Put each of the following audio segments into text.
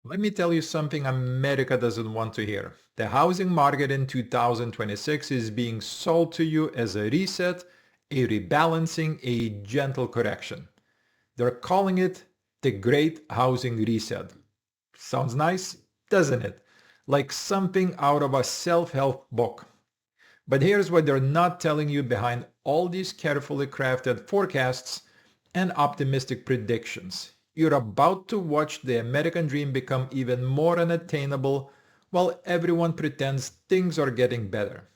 Let me tell you something America doesn't want to hear. The housing market in 2026 is being sold to you as a reset, a rebalancing, a gentle correction. They're calling it the Great Housing Reset. Sounds nice, doesn't it? Like something out of a self-help book. But here's what they're not telling you behind all these carefully crafted forecasts and optimistic predictions. You're about to watch the American dream become even more unattainable while everyone pretends things are getting better.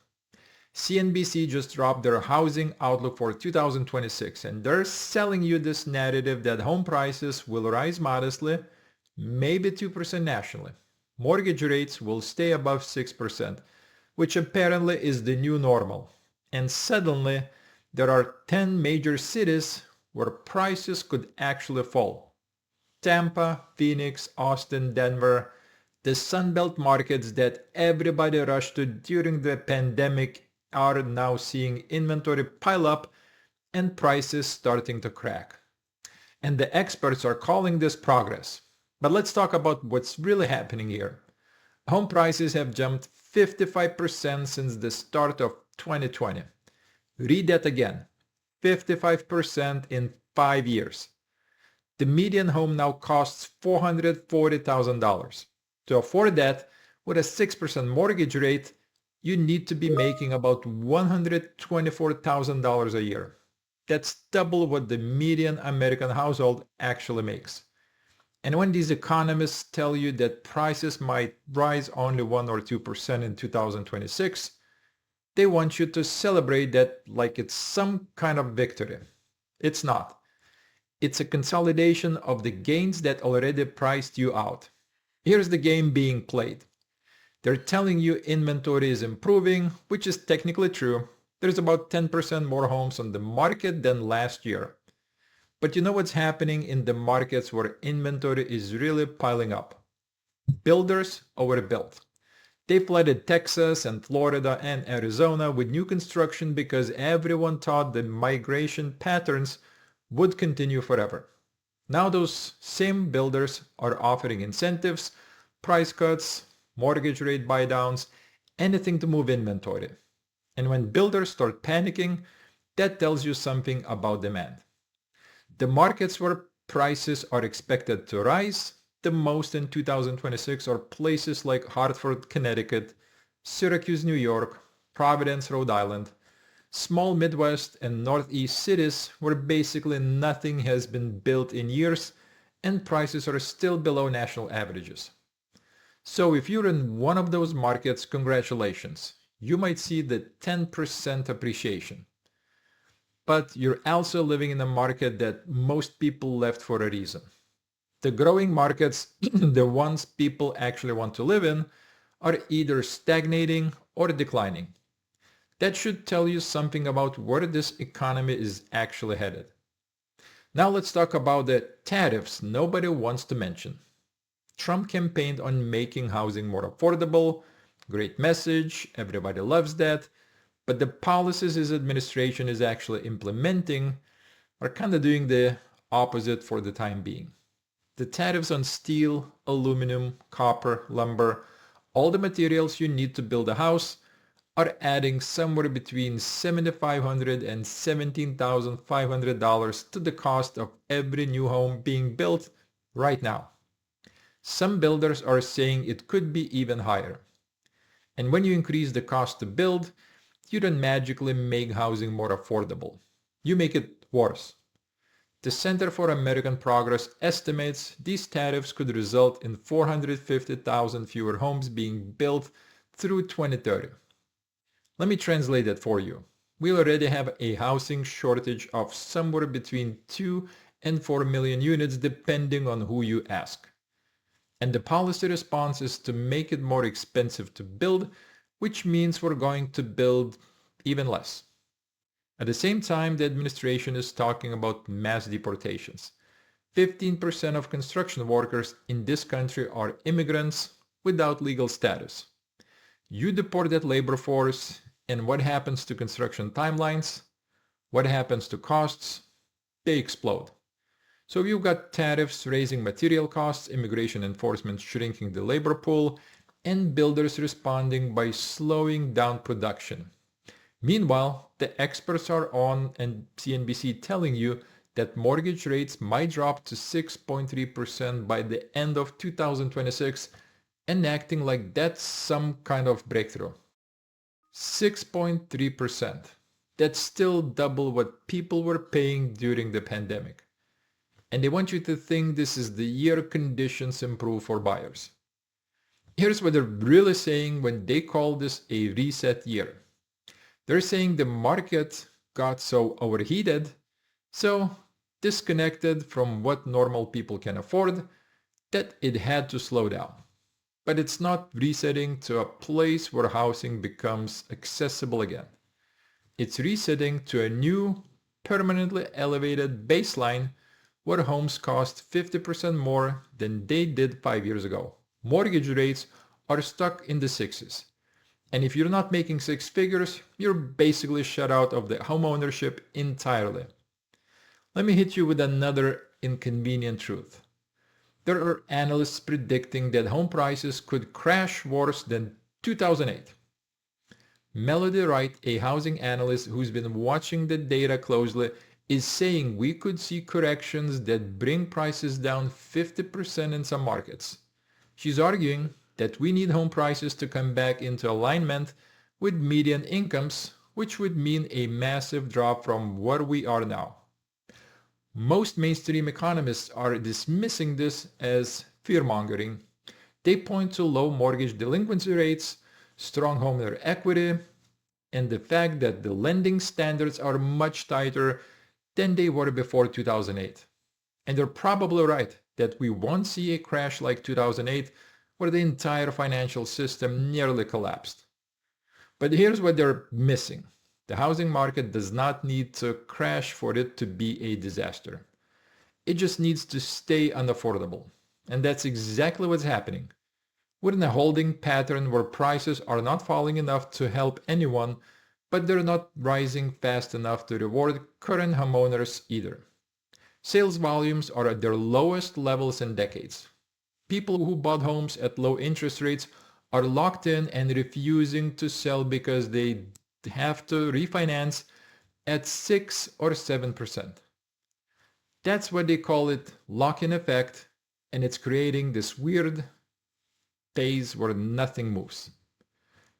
CNBC just dropped their housing outlook for 2026 and they're selling you this narrative that home prices will rise modestly, maybe 2% nationally. Mortgage rates will stay above 6%, which apparently is the new normal. And suddenly, there are 10 major cities where prices could actually fall. Tampa, Phoenix, Austin, Denver, the Sunbelt markets that everybody rushed to during the pandemic are now seeing inventory pile up and prices starting to crack. And the experts are calling this progress. But let's talk about what's really happening here. Home prices have jumped 55% since the start of 2020. Read that again. 55% in 5 years. The median home now costs $440,000. To afford that, with a 6% mortgage rate, you need to be making about $124,000 a year. That's double what the median American household actually makes. And when these economists tell you that prices might rise only 1 or 2% in 2026, they want you to celebrate that like it's some kind of victory. It's not. It's a consolidation of the gains that already priced you out. Here's the game being played. They're telling you inventory is improving, which is technically true. There's about 10% more homes on the market than last year. But you know what's happening in the markets where inventory is really piling up? Builders overbuilt. They flooded Texas and Florida and Arizona with new construction because everyone thought the migration patterns would continue forever. Now those same builders are offering incentives, price cuts, mortgage rate buydowns, anything to move inventory. And when builders start panicking, that tells you something about demand. The markets where prices are expected to rise the most in 2026 are places like Hartford, Connecticut, Syracuse, New York, Providence, Rhode Island, small Midwest and Northeast cities where basically nothing has been built in years and prices are still below national averages. So if you're in one of those markets, congratulations. You might see the 10% appreciation. But you're also living in a market that most people left for a reason. The growing markets, the ones people actually want to live in, are either stagnating or declining. That should tell you something about where this economy is actually headed. Now let's talk about the tariffs nobody wants to mention. Trump campaigned on making housing more affordable. Great message, everybody loves that. But the policies his administration is actually implementing are kind of doing the opposite for the time being. The tariffs on steel, aluminum, copper, lumber, all the materials you need to build a house are adding somewhere between $7,500 and $17,500 to the cost of every new home being built right now. Some builders are saying it could be even higher. And when you increase the cost to build, you don't magically make housing more affordable. You make it worse. The Center for American Progress estimates these tariffs could result in 450,000 fewer homes being built through 2030. Let me translate that for you. We already have a housing shortage of somewhere between 2 and 4 million units depending on who you ask. And the policy response is to make it more expensive to build, which means we're going to build even less. At the same time, the administration is talking about mass deportations. 15% of construction workers in this country are immigrants without legal status. You deport that labor force, and what happens to construction timelines? What happens to costs? They explode. So you've got tariffs raising material costs, immigration enforcement shrinking the labor pool, and builders responding by slowing down production. Meanwhile, the experts are on and CNBC telling you that mortgage rates might drop to 6.3% by the end of 2026 and acting like that's some kind of breakthrough. 6.3%. That's still double what people were paying during the pandemic. And they want you to think this is the year conditions improve for buyers. Here's what they're really saying when they call this a reset year. They're saying the market got so overheated, so disconnected from what normal people can afford, that it had to slow down. But it's not resetting to a place where housing becomes accessible again. It's resetting to a new, permanently elevated baseline where homes cost 50% more than they did 5 years ago. Mortgage rates are stuck in the sixes. And if you're not making six figures, you're basically shut out of the homeownership entirely. Let me hit you with another inconvenient truth. There are analysts predicting that home prices could crash worse than 2008. Melody Wright, a housing analyst who's been watching the data closely, is saying we could see corrections that bring prices down 50% in some markets. She's arguing that we need home prices to come back into alignment with median incomes, which would mean a massive drop from where we are now. Most mainstream economists are dismissing this as fear-mongering. They point to low mortgage delinquency rates, strong homeowner equity, and the fact that the lending standards are much tighter than they were before 2008. And they're probably right that we won't see a crash like 2008 where the entire financial system nearly collapsed. But here's what they're missing. The housing market does not need to crash for it to be a disaster. It just needs to stay unaffordable. And that's exactly what's happening. We're in a holding pattern where prices are not falling enough to help anyone, but they're not rising fast enough to reward current homeowners either. Sales volumes are at their lowest levels in decades. People who bought homes at low interest rates are locked in and refusing to sell because they have to refinance at 6 or 7%. That's what they call it, lock-in effect, and it's creating this weird phase where nothing moves.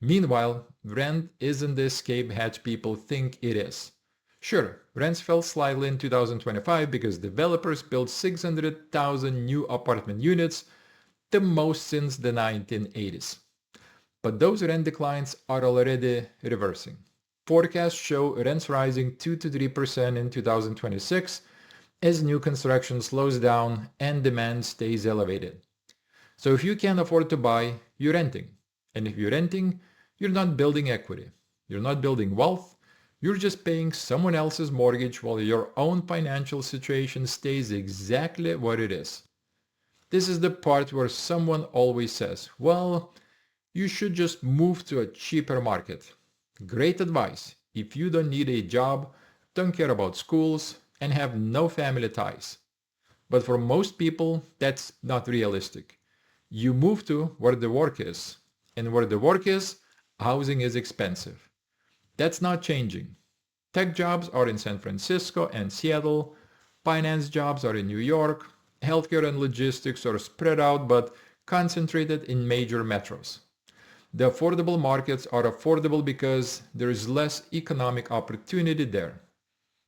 Meanwhile, rent isn't the escape hatch people think it is. Sure, rents fell slightly in 2025 because developers built 600,000 new apartment units, the most since the 1980s. But those rent declines are already reversing. Forecasts show rents rising 2 to 3% in 2026 as new construction slows down and demand stays elevated. So if you can't afford to buy, you're renting. And if you're renting, you're not building equity. You're not building wealth. You're just paying someone else's mortgage while your own financial situation stays exactly what it is. This is the part where someone always says, well, you should just move to a cheaper market. Great advice if you don't need a job, don't care about schools, and have no family ties. But for most people, that's not realistic. You move to where the work is. And where the work is, housing is expensive. That's not changing. Tech jobs are in San Francisco and Seattle. Finance jobs are in New York. Healthcare and logistics are spread out but concentrated in major metros. The affordable markets are affordable because there is less economic opportunity there.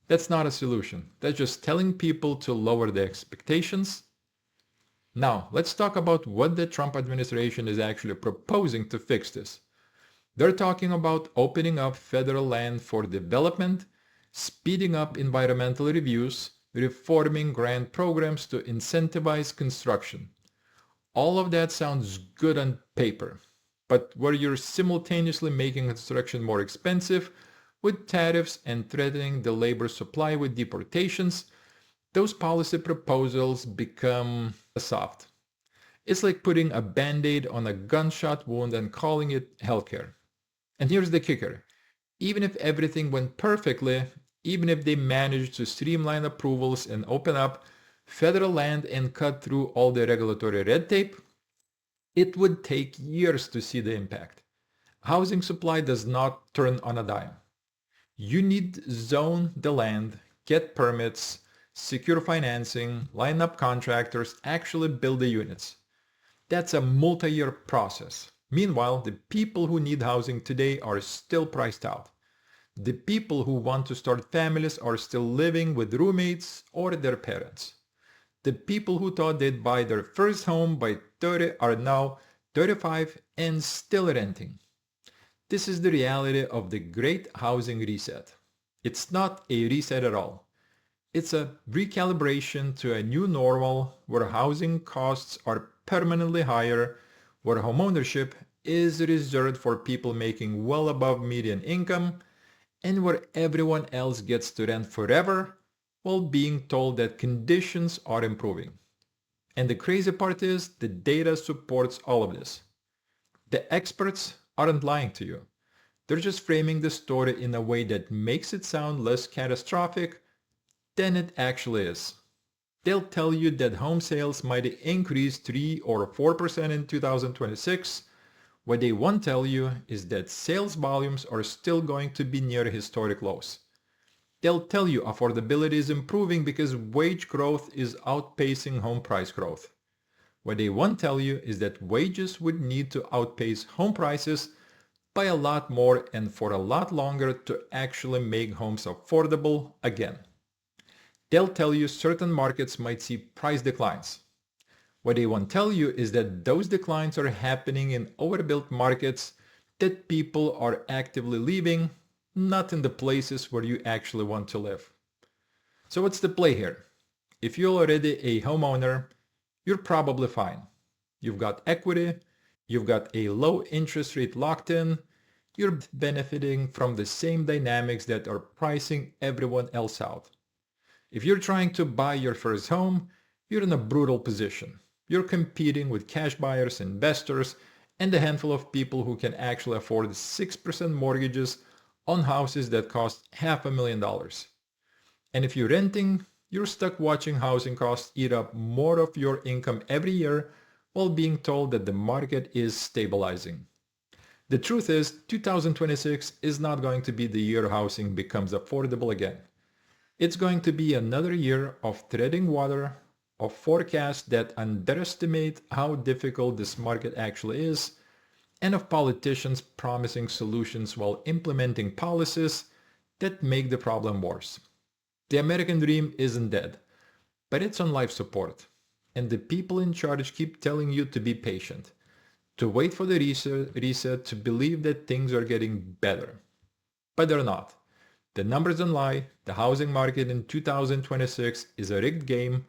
That's not a solution. That's just telling people to lower their expectations. Now, let's talk about what the Trump administration is actually proposing to fix this. They're talking about opening up federal land for development, speeding up environmental reviews, reforming grant programs to incentivize construction. All of that sounds good on paper, but where you're simultaneously making construction more expensive with tariffs and threatening the labor supply with deportations, those policy proposals become soft. It's like putting a band-aid on a gunshot wound and calling it healthcare. And here's the kicker. Even if everything went perfectly, even if they managed to streamline approvals and open up, federal land and cut through all the regulatory red tape, it would take years to see the impact. Housing supply does not turn on a dime. You need zone the land, get permits, secure financing, line up contractors, actually build the units. That's a multi-year process. Meanwhile, the people who need housing today are still priced out. The people who want to start families are still living with roommates or their parents. The people who thought they'd buy their first home by 30 are now 35 and still renting. This is the reality of the Great Housing Reset. It's not a reset at all. It's a recalibration to a new normal where housing costs are permanently higher, where homeownership is reserved for people making well above median income, and where everyone else gets to rent forever while being told that conditions are improving. And the crazy part is the data supports all of this. The experts aren't lying to you. They're just framing the story in a way that makes it sound less catastrophic than it actually is. They'll tell you that home sales might increase 3 or 4% in 2026. What they won't tell you is that sales volumes are still going to be near historic lows. They'll tell you affordability is improving because wage growth is outpacing home price growth. What they won't tell you is that wages would need to outpace home prices by a lot more and for a lot longer to actually make homes affordable again. They'll tell you certain markets might see price declines. What they won't tell you is that those declines are happening in overbuilt markets that people are actively leaving, not in the places where you actually want to live. So what's the play here? If you're already a homeowner, you're probably fine. You've got equity, you've got a low interest rate locked in, you're benefiting from the same dynamics that are pricing everyone else out. If you're trying to buy your first home, you're in a brutal position. You're competing with cash buyers, investors, and a handful of people who can actually afford 6% mortgages on houses that cost $500,000. And if you're renting, you're stuck watching housing costs eat up more of your income every year while being told that the market is stabilizing. The truth is, 2026 is not going to be the year housing becomes affordable again. It's going to be another year of treading water, of forecasts that underestimate how difficult this market actually is, and of politicians promising solutions while implementing policies that make the problem worse. The American dream isn't dead, but it's on life support, and the people in charge keep telling you to be patient, to wait for the reset, to believe that things are getting better. But they're not. The numbers don't lie, the housing market in 2026 is a rigged game,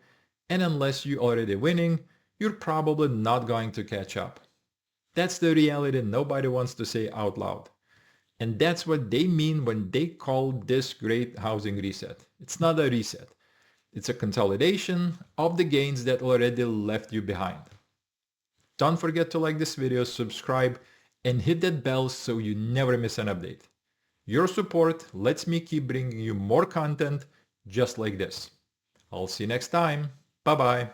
and unless you're already winning, you're probably not going to catch up. That's the reality nobody wants to say out loud. And that's what they mean when they call this great housing reset. It's not a reset. It's a consolidation of the gains that already left you behind. Don't forget to like this video, subscribe, and hit that bell so you never miss an update. Your support lets me keep bringing you more content just like this. I'll see you next time. Bye-bye.